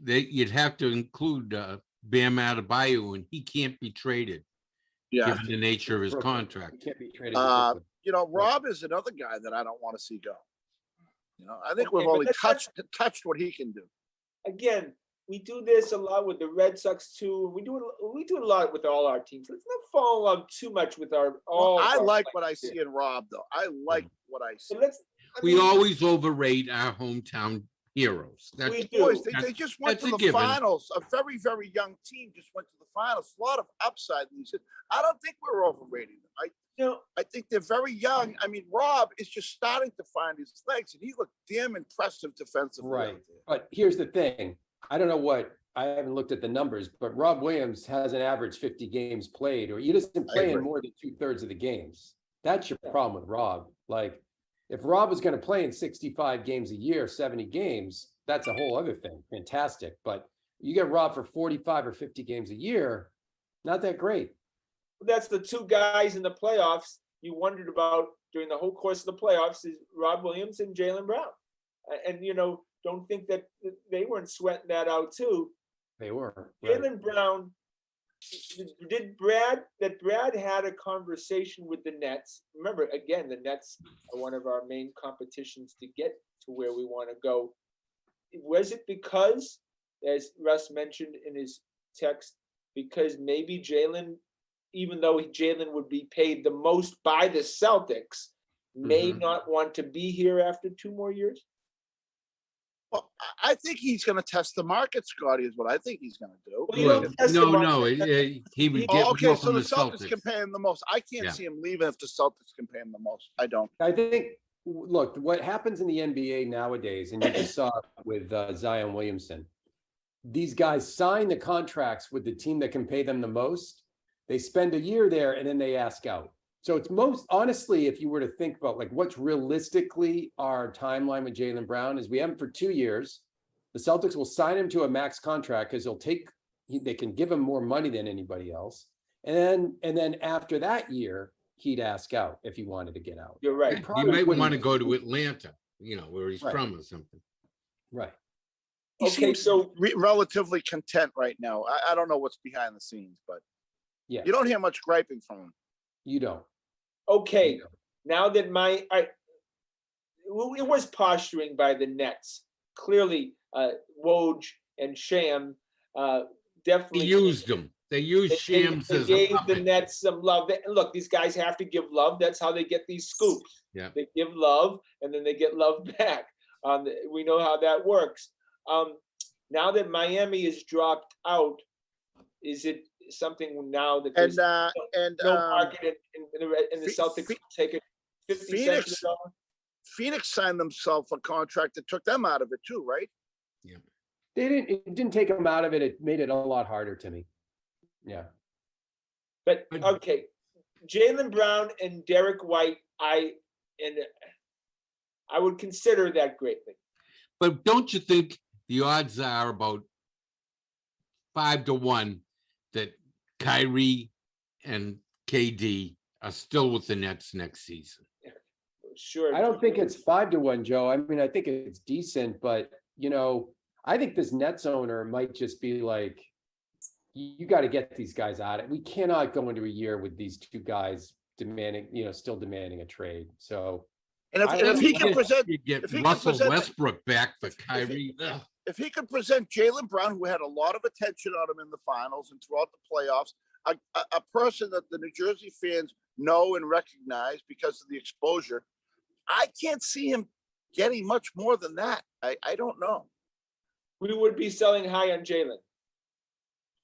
you'd have to include Bam Adebayo, and he can't be traded Yeah, given the nature of his Brooklyn. contract. He can't be traded to Brooklyn. you know, Rob is another guy that I don't want to see go. You know, I think Okay, we've but only that's- touched what he can do. again, we do this a lot with the Red Sox too. We do it a lot with all our teams. Let's not fall in love too much with all. I of our like what I players. see in Rob, though. I like what I see. So let's. I We mean, always overrate our hometown heroes. That's we do. Boys, they just went That's to a the given. finals. A very, very young team just went to the finals. A lot of upside. And he said, I don't think we're overrating them. I think they're very young. I mean, Rob is just starting to find his legs, and he looked damn impressive defensively. Right. out there. But here's the thing. I don't know what I haven't looked at the numbers, but Rob Williams has an average 50 games played, or he doesn't play in more than 2/3 of the games. That's your problem with Rob. Like, if Rob was going to play in 65 games a year, 70 games, that's a whole other thing. Fantastic. But you get Rob for 45 or 50 games a year, not that great. That's the two guys in the playoffs you wondered about during the whole course of the playoffs is Rob Williams and Jaylen Brown. And, don't think that they weren't sweating that out too. They were. Right. Jaylen Brown, Brad had a conversation with the Nets. Remember, again, the Nets are one of our main competitions to get to where we want to go. Was it because, as Russ mentioned in his text, because maybe Jaylen, even though Jaylen would be paid the most by the Celtics, may not want to be here after 2 more years? Well, I think he's going to test the market, Scotty, is what I think he's going to do. Well, you don't test the No, market. he would get Okay, more so from the the Celtics can Celtics. pay him the most. I can't Yeah. see him leaving if the Celtics can pay him the most. I don't. I think, look, what happens in the NBA nowadays, and you just saw it with Zion Williamson, these guys sign the contracts with the team that can pay them the most. They spend a year there and then they ask out. So it's most, honestly, if you were to think about like what's realistically our timeline with Jaylen Brown is we have him for 2 years. The Celtics will sign him to a max contract because they can give him more money than anybody else. And then after that year, he'd ask out if he wanted to get out. You're right. He might want to go to Atlanta, where he's Right. from or something. Right. He Okay, seems so relatively content right now. I don't know what's behind the scenes, but Yeah, you don't hear much griping from him. you don't. okay, now that it was posturing by the Nets. Clearly, Woj and Sham definitely They used him. They used Shams they as a gave the puppet. Nets some love. Look, these guys have to give love. That's how they get these scoops. Yeah. They give love and then they get love back. We know how that works. Now that Miami is dropped out, is it something now that there's And no market and the Celtics take it 50 cents a dollar? Phoenix signed themselves a contract that took them out of it too, right? It didn't take him out of it. It made it a lot harder to me. Yeah. But okay, Jaylen Brown and Derek White, I would consider that greatly. But don't you think the odds are about 5-1 that Kyrie and KD are still with the Nets next season? Sure. I don't think it's 5-1, Joe. I mean, I think it's decent, but I think this Nets owner might just be like, you got to get these guys out of it. We cannot go into a year with these two guys demanding, still demanding a trade. So, And if he can present, you get if he can Russell present- Westbrook back for Kyrie. if he could present Jaylen Brown, who had a lot of attention on him in the finals and throughout the playoffs, a person that the New Jersey fans know and recognize because of the exposure, I can't see him getting much more than that. I don't know. We would be selling high on Jaylen.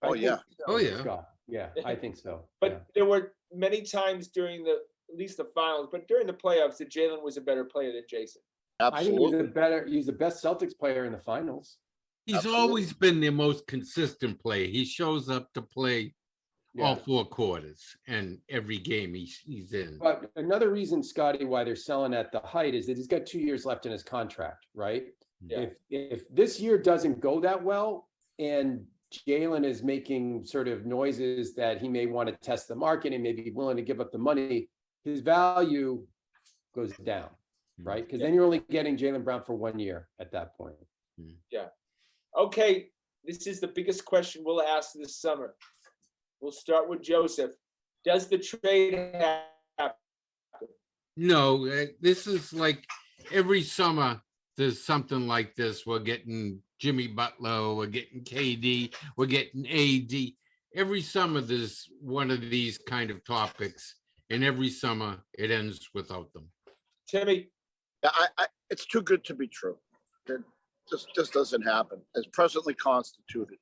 Oh, I think yeah. so, Oh, yeah. Scott. Yeah, I think so. But there were many times during at least the finals, but during the playoffs, that Jaylen was a better player than Jason. I think Absolutely. he's the best Celtics player in the finals. He's Absolutely. always been their most consistent player. He shows up to play all Yeah. 4 quarters and every game he's in. But another reason, Scotty, why they're selling at the height is that he's got 2 years left in his contract, right? Yeah. If this year doesn't go that well and Jaylen is making sort of noises that he may want to test the market and maybe be willing to give up the money, his value goes down, right? Because then you're only getting Jaylen Brown for 1 year at that point. Okay, this is the biggest question we'll ask this summer. We'll start with Joseph. Does the trade happen? No, this is like every summer there's something like this. We're getting Jimmy Butler, we're getting KD, we're getting AD. Every summer there's one of these kind of topics, and every summer it ends without them. Timmy? It's too good to be true. It just doesn't happen as presently constituted.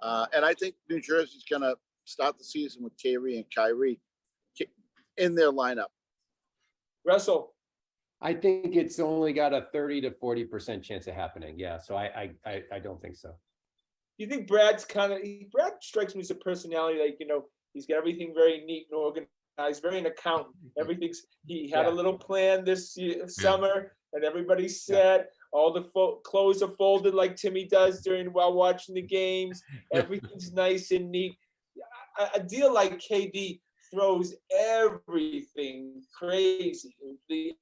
And I think New Jersey's going to start the season with Kyrie and Kyrie in their lineup. Russell? I think it's only got a 30 to 40% chance of happening. Yeah, so I don't think so. you think Brad strikes me as a personality, like, he's got everything very neat and organized, very an accountant. He had a little plan this summer, and everybody's set. All the clothes are folded like Timmy does while watching the games. Everything's nice and neat. A deal like KD throws everything crazy. The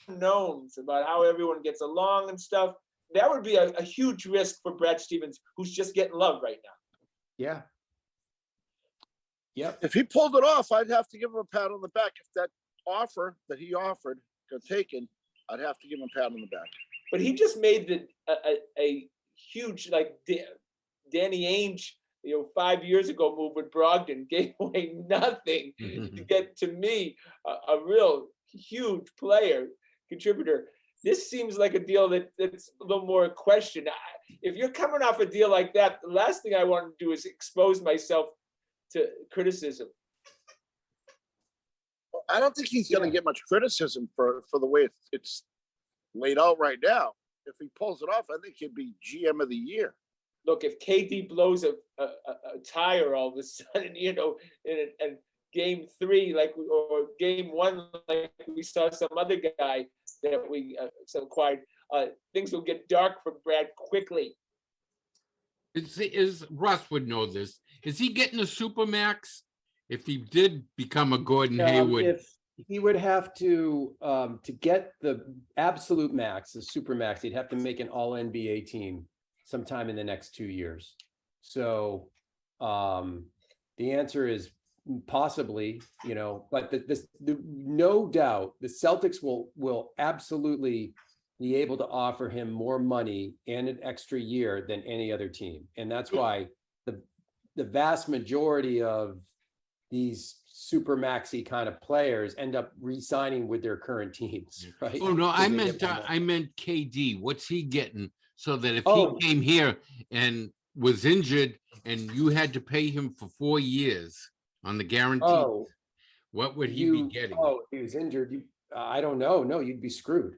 unknowns about how everyone gets along and stuff. That would be a huge risk for Brad Stevens, who's just getting love right now. Yeah. Yep. If he pulled it off, I'd have to give him a pat on the back. If that offer that he offered got taken, I'd have to give him a pat on the back. But he just made a huge, like, Danny Ainge, 5 years ago move with Brogdon, gave away nothing to get, to me, a real huge player, contributor. This seems like a deal that's a little more a question. If you're coming off a deal like that, the last thing I want to do is expose myself to criticism. I don't think he's going to get much criticism for the way it's laid out right now. If he pulls it off, I think he'd be GM of the year. Look, if KD blows a tire all of a sudden, in game 3, or game 1, like we saw some other guy that we acquired, things will get dark for Brad quickly. Is Russ would know this. Is he getting a supermax? If he did become a Gordon Hayward, if he would have to get the absolute max, the super max, he'd have to make an all NBA team sometime in the next 2 years. So the answer is possibly, but the no doubt the Celtics will absolutely be able to offer him more money and an extra year than any other team. And that's why the vast majority of these super maxi kind of players end up re-signing with their current teams, right? Oh no, I meant KD. What's he getting? So that if he came here and was injured and you had to pay him for 4 years on the guarantee, what would he be getting? If he was injured, I don't know. No, you'd be screwed.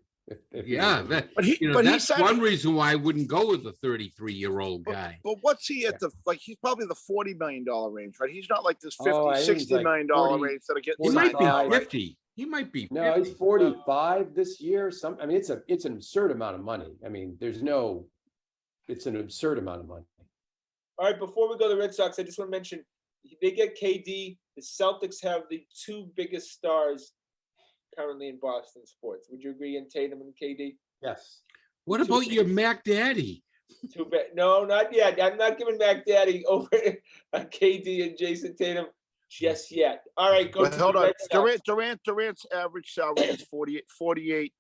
That's one reason why I wouldn't go with a 33-year-old guy. But what's he at he's probably the $40 million range, right? He's not like this $50-60 million range that are getting. He might be 50. He might be 50. No, he's 45 this year. It's an absurd amount of money. It's an absurd amount of money. All right, before we go to the Red Sox, I just want to mention, they get KD. The Celtics have the 2 biggest stars currently in Boston sports. Would you agree in Tatum and KD? Yes. What about your Mac Daddy? Too bad. No, not yet. I'm not giving Mac Daddy over KD and Jason Tatum just yet. All right, go. Hold on. Durant's average salary is $48.6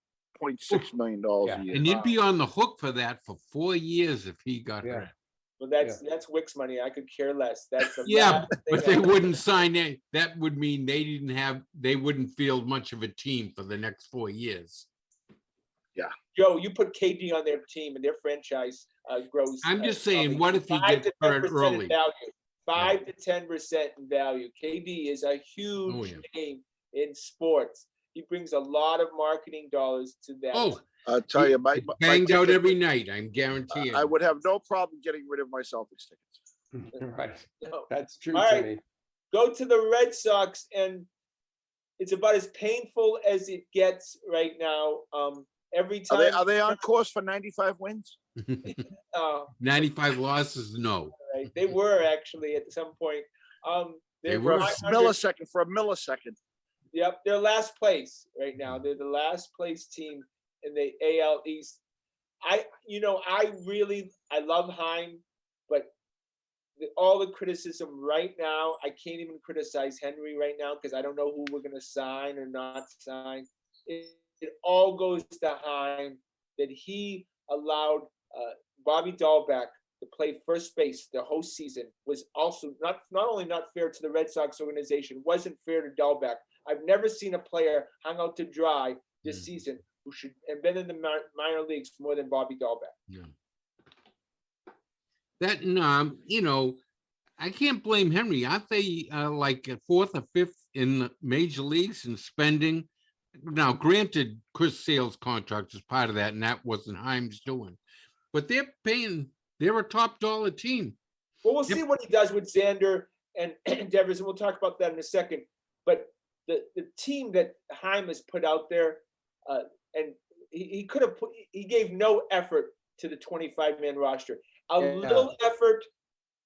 million a year. And you'd be on the hook for that for 4 years if he got hurt. Well, that's Wick's money. I could care less. That's but they wouldn't sign it. That would mean they wouldn't field much of a team for the next 4 years. Yeah. Joe, you put KD on their team and their franchise grows. I'm just saying, what if he gets hurt early? 5 to 10% in value. KD is a huge name in sports. He brings a lot of marketing dollars to that. I'll tell you, banged out every night. I'm guaranteeing. I would have no problem getting rid of my Celtics tickets. Right. That's true. All right. Go to the Red Sox, and it's about as painful as it gets right now. Every time. Are they on course for 95 wins? 95 losses? No. Right. They were actually at some point. They were for a millisecond. Yep, they're last place right now. They're the last place team in the AL East. I love Heim, but all the criticism right now, I can't even criticize Henry right now because I don't know who we're going to sign or not sign. It all goes to Heim, that he allowed Bobby Dahlbeck to play first base the whole season, was also not only not fair to the Red Sox organization, wasn't fair to Dahlbeck. I've never seen a player hung out to dry this season who should have been in the minor leagues more than Bobby Dahlbeck. Yeah. I can't blame Henry. Aren't they like 4th or 5th in the major leagues in spending? Now, granted, Chris Sale's contract is part of that, and that wasn't Heim's doing. But they're paying They're a top dollar team. Well, we'll see what he does with Xander and Devers, and we'll talk about that in a second. But the team that Heim has put out there, and he could have he gave no effort to the 25-man roster. A little effort,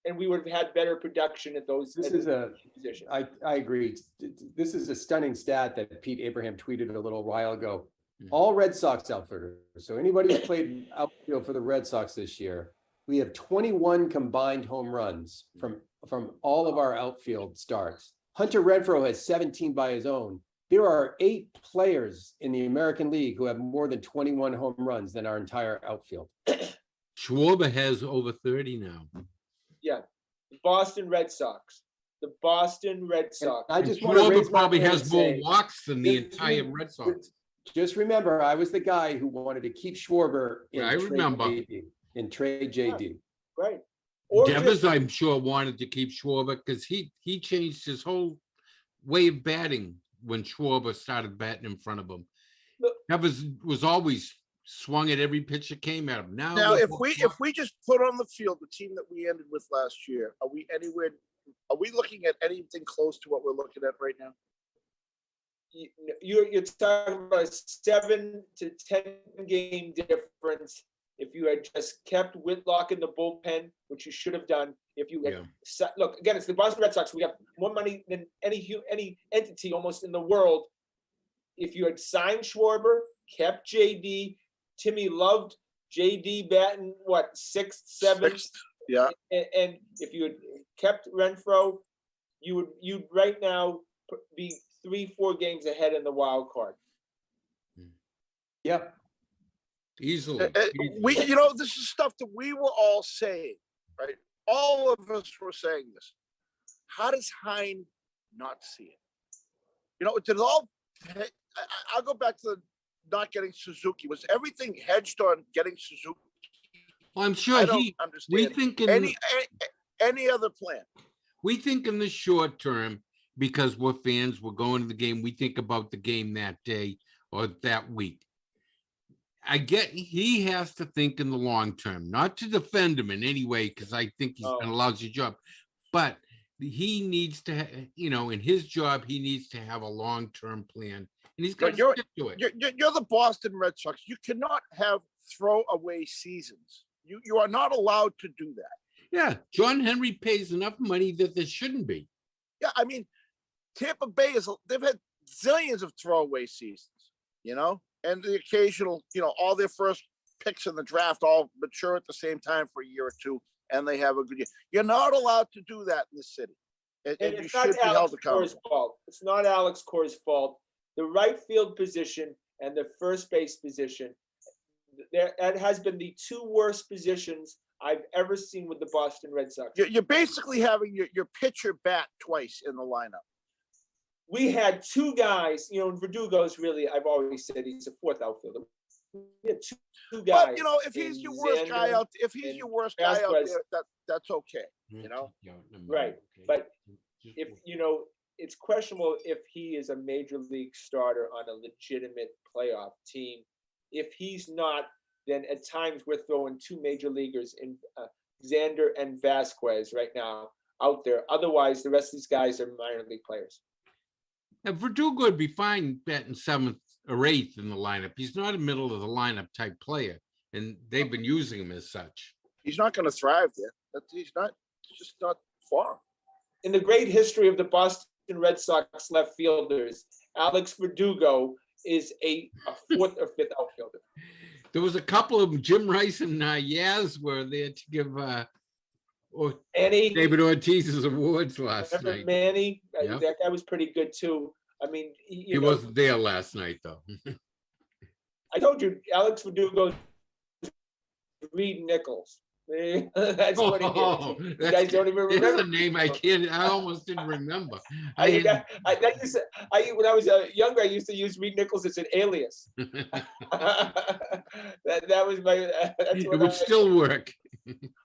and we would have had better production at those. Positions. I agree. This is a stunning stat that Pete Abraham tweeted a little while ago. All Red Sox outfielders. So anybody who's played outfield for the Red Sox this year, we have 21 combined home runs from all of our outfield starts. Hunter Renfroe has 17 by his own. There are 8 players in the American League who have more than 21 home runs than our entire outfield. Schwarber has over 30 now. Yeah, the Boston Red Sox. The Boston Red Sox. And I just want to raise probably my hand has more and say, walks than the entire Red Sox. Just remember, I was the guy who wanted to keep Schwarber in I remember. trade JD. Right. Devers, I'm sure, wanted to keep Schwarber because he changed his whole way of batting when Schwarber started batting in front of him. Devers was always swung at every pitch that came at him. Now if we just put on the field the team that we ended with last year, are we looking at anything close to what we're looking at right now? You're talking about a 7 to 10 game difference. If you had just kept Whitlock in the bullpen, which you should have done, if you had look again, it's the Boston Red Sox. We have more money than any entity almost in the world. If you had signed Schwarber, kept JD, Timmy loved JD batting what 6th, 7th, yeah. And if you had kept Renfroe, you'd right now be 3-4 games ahead in the wild card. Yep. Easily. This is stuff that we were all saying, right? All of us were saying this. How does Hein not see it? Did it all? I'll go back to the not getting Suzuki. Was everything hedged on getting Suzuki? Well, I'm sure I don't understand. We think in any other plan. We think in the short term because we're fans. We're going to the game. We think about the game that day or that week. I get he has to think in the long term, not to defend him in any way, because I think he's done a lousy job, but he needs to, in his job, he needs to have a long-term plan, and he's got to stick to it. You're the Boston Red Sox. You cannot have throwaway seasons. You are not allowed to do that. Yeah, John Henry pays enough money that there shouldn't be. Yeah, I mean, Tampa Bay they've had zillions of throwaway seasons, and the occasional, all their first picks in the draft all mature at the same time for a year or two, and they have a good year. You're not allowed to do that in the city. And it's not Alex Cora's fault. It's not Alex Cora's fault. The right field position and the first base position, that has been the 2 worst positions I've ever seen with the Boston Red Sox. You're basically having your pitcher bat twice in the lineup. We had 2 guys, Verdugo's really, I've always said he's a 4th outfielder. We had two guys. But, if he's your worst guy out there, that's okay, Right. But if, it's questionable if he is a major league starter on a legitimate playoff team. If he's not, then at times we're throwing 2 major leaguers in Xander and Vasquez right now out there. Otherwise, the rest of these guys are minor league players. Now, Verdugo would be fine batting 7th or 8th in the lineup. He's not a middle of the lineup type player, and they've been using him as such. He's not going to thrive there. He's just not far. In the great history of the Boston Red Sox left fielders, Alex Verdugo is a 4th or 5th outfielder. There was a couple of them. Jim Rice and Yaz were there to give David Ortiz's awards last night. Manny, that guy was pretty good too. I mean, he wasn't there last night though. I told you, Alex Verdugo, Reed Nichols. That's what he did. You guys don't even remember. That's a name I almost didn't remember. When I was younger, I used to use Reed Nichols as an alias. that was my. It would still work.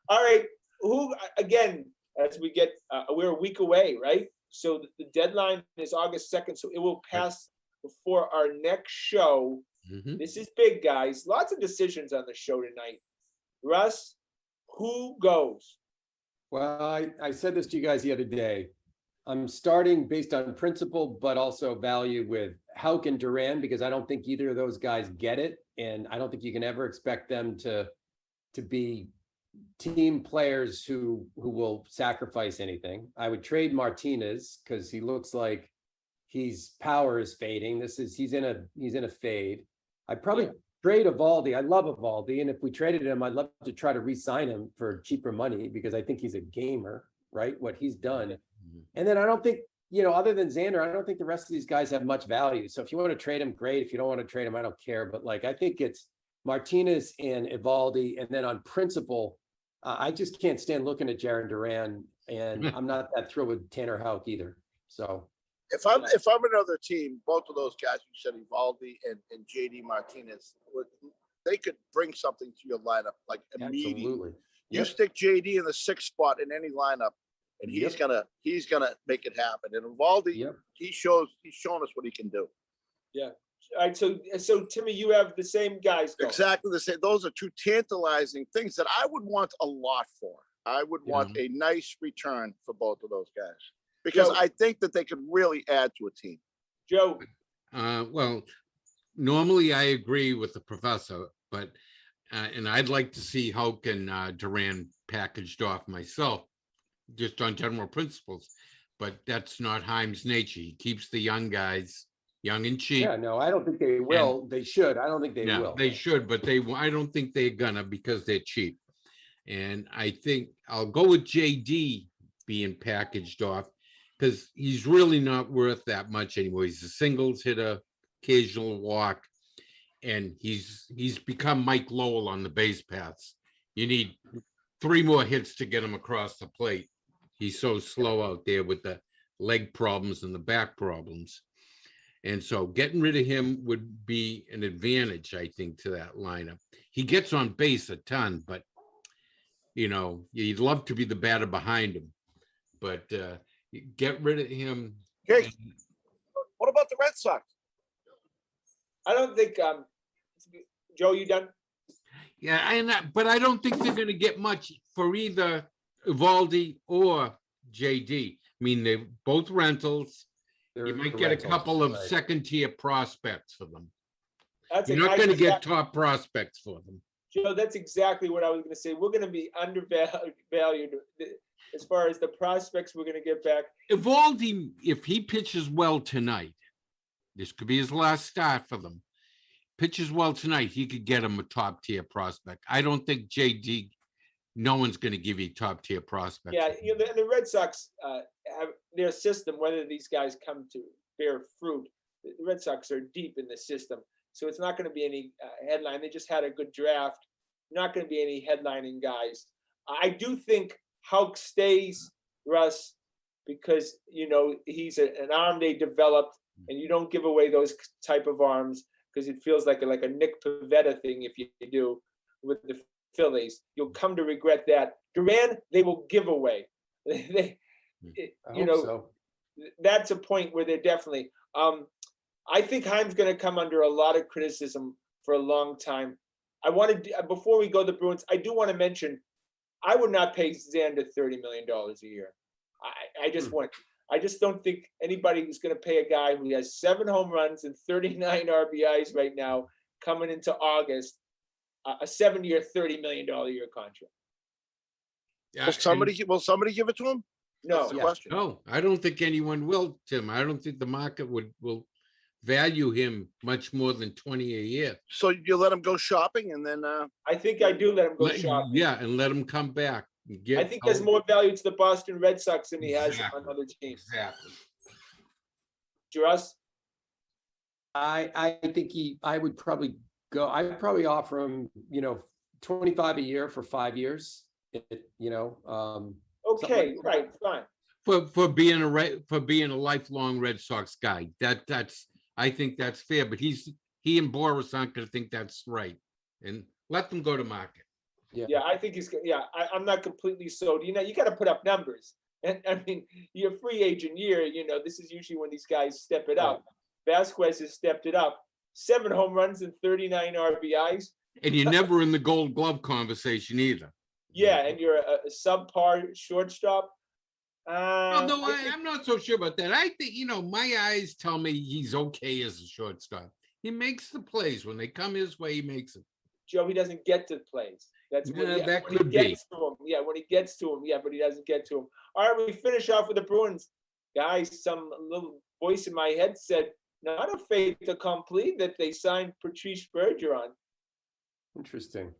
All right. Who again? As we get, we're a week away, right? So the deadline is August 2nd. So it will pass before our next show. Mm-hmm. This is big, guys. Lots of decisions on the show tonight. Russ, Who goes? Well, I said this to you guys the other day. I'm starting based on principle, but also value with Houck and Duran, because I don't think either of those guys get it. And I don't think you can ever expect them to be team players who will sacrifice anything. I would trade Martinez because he looks like his power is fading. He's in a fade. I'd probably trade Evaldi. I love Evaldi, and if we traded him, I'd love to try to re-sign him for cheaper money because I think he's a gamer, right? What he's done. And then I don't think, other than Xander, I don't think the rest of these guys have much value. So if you want to trade him, great. If you don't want to trade him, I don't care. But I think it's Martinez and Evaldi, and then on principle, I just can't stand looking at Jaron Duran, and I'm not that thrilled with Tanner Houck either. So if I'm another team, both of those guys you said, Evaldi and JD Martinez, they could bring something to your lineup immediately. Absolutely. You stick JD in the 6th spot in any lineup, and he's gonna make it happen. And Evaldi, he's shown us what he can do. Yeah. All right. So Timmy, you have the same guys going. Exactly the same. Those are two tantalizing things that I would want a lot for. I would want a nice return for both of those guys because I think that they could really add to a team. Joe. Well, normally I agree with the professor, but and I'd like to see Houck and Duran packaged off myself, just on general principles. But that's not Heim's nature. He keeps the young guys young and cheap. Yeah, no, I don't think they will. They should. I don't think they will. They should, but I don't think they're gonna because they're cheap. And I think I'll go with JD being packaged off because he's really not worth that much anymore. He's a singles hitter, occasional walk, and he's become Mike Lowell on the base paths. You need 3 more hits to get him across the plate. He's so slow out there with the leg problems and the back problems. And so getting rid of him would be an advantage, I think, to that lineup. He gets on base a ton, but, you'd love to be the batter behind him. But get rid of him. Okay. What about the Red Sox? I don't think, Joe, you done? Yeah, but I don't think they're going to get much for either Evaldi or JD. I mean, they're both rentals. You might get a couple of second-tier prospects for them. You're not going to get top prospects for them. Joe, that's exactly what I was going to say. We're going to be undervalued as far as the prospects we're going to get back. Evaldi, if he pitches well tonight, this could be his last start for them. Pitches well tonight, he could get him a top-tier prospect. I don't think JD, no one's going to give you top-tier prospects. Yeah, the Red Sox have their system, whether these guys come to bear fruit. The Red Sox are deep in the system, so it's not going to be any headline. They just had a good draft. Not going to be any headlining guys. I do think Houck stays, Russ, because, he's an arm they developed, and you don't give away those type of arms because it feels like a Nick Pivetta thing if you do with the Phillies. You'll come to regret that. Duran, they will give away. That's a point where they're definitely. I think Heim's going to come under a lot of criticism for a long time. I wanted, before we go to the Bruins, I do want to mention, I would not pay Xander $30 million a year. I just don't think anybody is going to pay a guy who has 7 home runs and 39 RBIs right now coming into August a 7-year, $30 million a year contract. Yeah, will somebody give it to him? No. That's the question. No, I don't think anyone will, Tim. I don't think the market will value him much more than 20 a year. So you let him go shopping and then I think I do let him go shopping. Yeah, and let him come back. I think there's more value to the Boston Red Sox than he has on other teams. Exactly. Russ? I think I would probably go. I'd probably offer him, 25 a year for 5 years. Okay, right, fine. For being a lifelong Red Sox guy, I think that's fair. But he and Boris aren't going to think that's right, and let them go to market. Yeah, I think he's. Yeah, I'm not completely sold. You got to put up numbers, and I mean, your free agent year. This is usually when these guys step it up. Vasquez has stepped it up. 7 home runs and 39 RBIs. And you're never in the Gold Glove conversation either. Yeah, and you're a subpar shortstop. Although I think, I'm not so sure about that. I think, my eyes tell me he's okay as a shortstop. He makes the plays. When they come his way, he makes it. Joe, he doesn't get to plays. That's That when could he be. gets to him. Yeah, when he gets to him. Yeah, but he doesn't get to him. All right, we finish off with the Bruins. Guys, some little voice in my head said, not a fait accompli that they signed Patrice Bergeron. Interesting.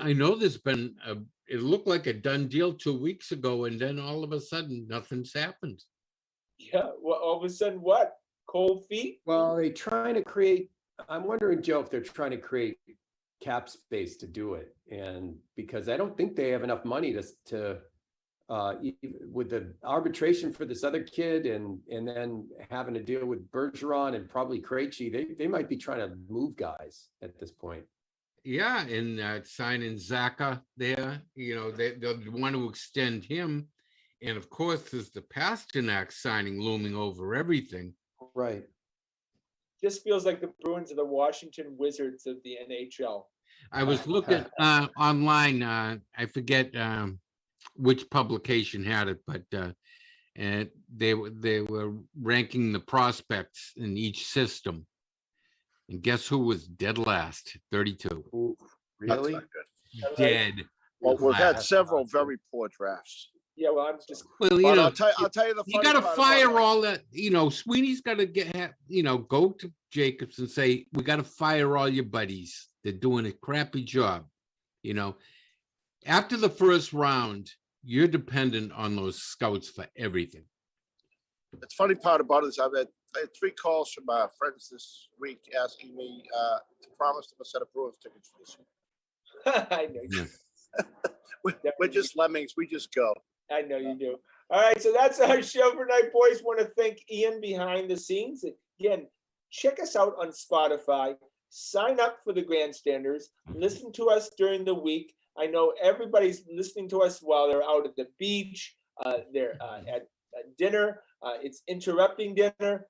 I know there's been it looked like a done deal 2 weeks ago, and then all of a sudden nothing's happened. Yeah, well, all of a sudden, what? Cold feet? Well, they're trying to create, I'm wondering, Joe, if they're trying to create cap space to do it. And because I don't think they have enough money to with the arbitration for this other kid and then having to deal with Bergeron and probably Krejci, they might be trying to move guys at this point. Yeah, and signing Zaka there, they'll want to extend him. And of course, there's the Pasternak signing looming over everything. Right. Just feels like the Bruins are the Washington Wizards of the NHL. I was looking online, I forget which publication had it, but and they were ranking the prospects in each system. And guess who was dead last? 32. Ooh, That's really? not good. Dead. Well, we've had last. several very poor drafts. Yeah, well, I'm just Well, But I'll tell you the you funny got to part fire about it. all that. Sweeney's got to go to Jacobs and say, we got to fire all your buddies. They're doing a crappy job. After the first round, you're dependent on those scouts for everything. The funny part about it is I had 3 calls from friends this week asking me to promise them a set of Bruins tickets for this year. I know you. We're just lemmings. We just go. I know you do. All right, so that's our show for tonight, boys. Want to thank Ian behind the scenes. Again, check us out on Spotify. Sign up for the Grandstanders. Listen to us during the week. I know everybody's listening to us while they're out at the beach. They're at dinner. It's interrupting dinner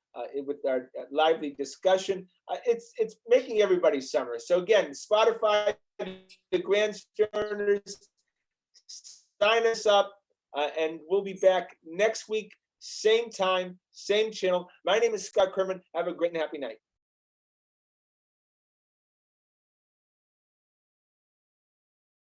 with our lively discussion. It's making everybody's summer. So again, Spotify, the Grandstanders, sign us up, and we'll be back next week, same time, same channel. My name is Scott Kerman. Have a great and happy night.